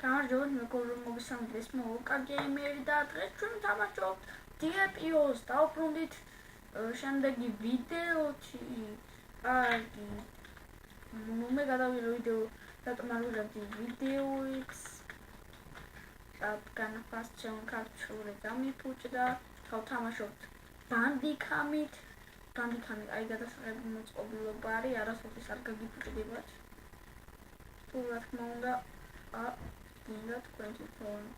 გამარჯობა, მეგობრებო, მოგესალმებით, მე ოკა გეიმერი და დღეს ჩვენ ვთამაშობთ DPO-ს. დავუბრუნდით შემდეგი ვიდეოთი. კარგი. ნუ მე გადავიღე ვიდეო, რატომ არ ვიღებდი ვიდეოებს? რადგან ფასჩენ ქართული დამიფუჭდა. დავთამაშობთ ბანდიკამით. ბანდიკამი აი გადასაღები მოწყობილობა არის, არასოდეს არ გაგიფუჭდებათ. თუ რა თქმა უნდა, დინდა თქვენი ფონი.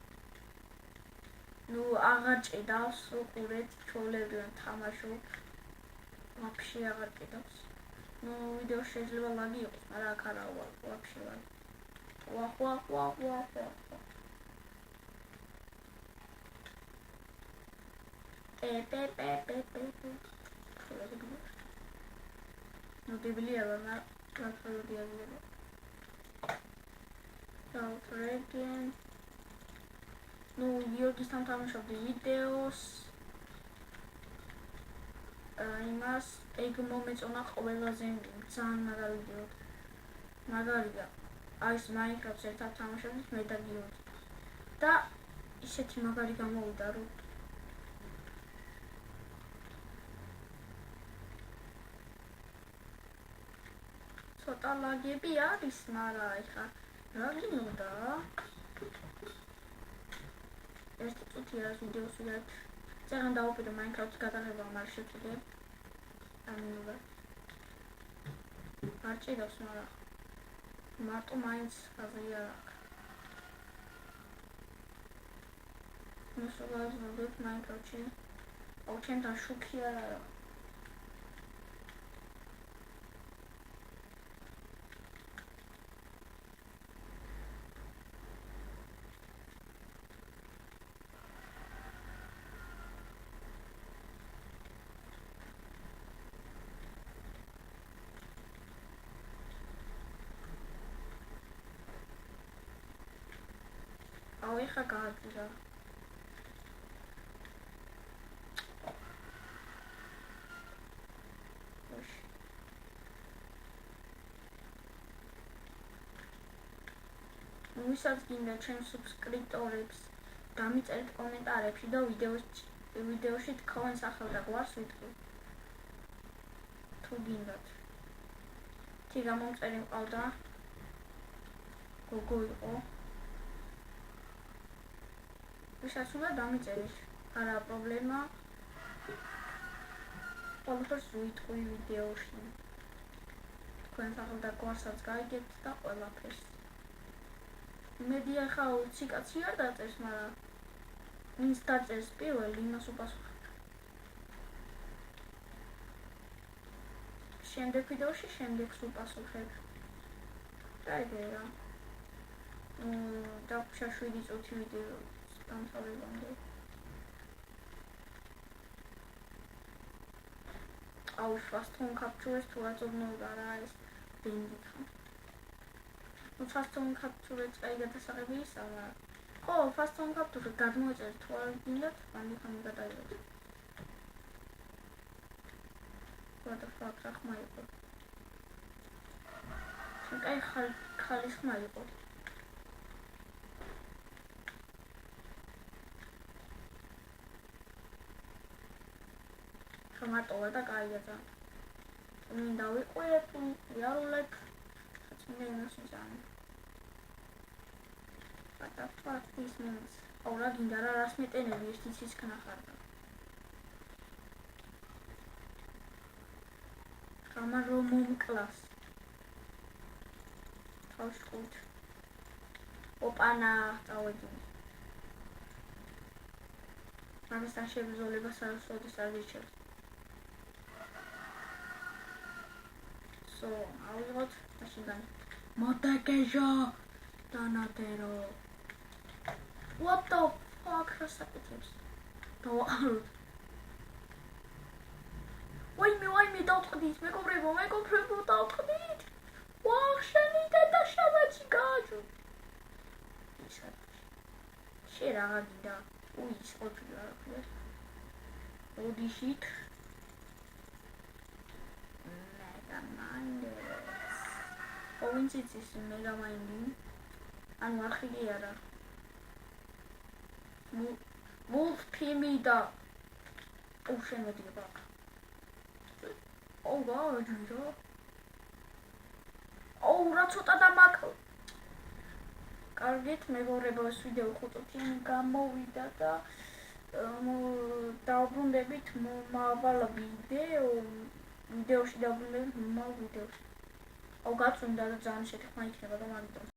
ნუ აღარ ჭედავს, უყურეთ, ჩვეულებრივად თამაშობ. ვაფშე აღარ ჭედავს. ნუ ვიდეო შეიძლება ლაგი იყოს, მაგრამ აქ არა ვაფშე ლაგი. ვა. ნუ დიბლია ვარ, რა Regen. Nu, Γιώργης θα თამაშობდი ვიდეოს. იმას ეგ მომეწონა ყველაზე ძალიან მაგარი ვიდეო. მაგარია. აი ეს Minecraft-ს ერთად თამაშობთ მე და გიორგი. და ისეთი მაგარი გამოვიდა, რომ ცოტა ლაგები არის, მაგრამ ეხა რა გინდა? ერთი წუთი არის ვიდეოს ვიღებ. წეგან დავუყიდე Minecraft-ს გადაღება, მაგრამ შევწუდე. ამიტომ არ ჭირავს, მაგრამ მარტო მაინც აზრი არ აქვს. ნუ სულ ვიდეო Minecraft-ში. აუ ჩემთან შუქი არ არის. აუ ეხა გააძრა. ვისაც გინდა ჩემს სუბსკრიპტორებს დამიწერეთ კომენტარებში და ვიდეოში თქვენ სახელ და გვარს ვიტყვი. თუ გინდათ. თი გამომწერი მყავდა. გოგო იყო. ვისაც უნდა დამიწერეთ. არა პრობლემა. ყველაფერს ვიტყვი ვიდეოში. თქვენ სახელ და გვარსაც გაიგებთ და ყველაფერს. მედი ახლა უცი კაცი არ დაწერს, მაგრამ ვინც დაწერს პირველი, იმას უპასუხებ. შემდეგ ვიდეოში შემდეგს უპასუხებ. დაიგე რა. დაგვჭა 7 წუთი ვიდეო დამთავრებამდე. აუ fast-on capture-ს თუ აწოდნობდა რა ეს ბენდიკა. Nu fast-on capture-ს აი გადასაღები ისა, მაგრამ ხო, fast-on capture-ს გადმოეწერთ თუ არ გინდათ, ბანდიკამი გადაიღოთ. What the fuck, რა ხმა იყო? აი ხალის ხმა იყო. ხმატოვა და კაია და მინდა ვიყვირებ, ვიარულებ. What the fuck this means? Aura gindar aras metενები ერთი ცის ქნახარდა. ხამა რომ მომკლას. თავშკუთ. ოპანა წავედი. მაგას არ შევიზოლება სარსოდის არ ვიჩერდ. So, ავიღოთ მაშინგან. მოდაგეჟო დანადერო. What the fuck რასაკეთებს? დავაყაროთ. ვაიმე დავწყდით, მეგობრებო, დავწყდით. შენი დედა შევეცი გააჯო. ისა. შე რაღა გინდა? ის ყოფილი რა ქვია. ოდიშით. Megamindes. Provinces is Megamindes. ანუ ახალი არა. Wolfpimi და უშენოდება. გააჯირო. რა ცოტა და მაგ კარგით, მეგობრებო, ეს ვიდეო 5 წუთიანი გამოვიდა და დაუბრუნდებით მომავალ ვიდეოში დაუბრუნდებით მომავალ ვიდეოში. გაწვიმდა და ძალიან შეთანხმა იქნება და მაგიტომ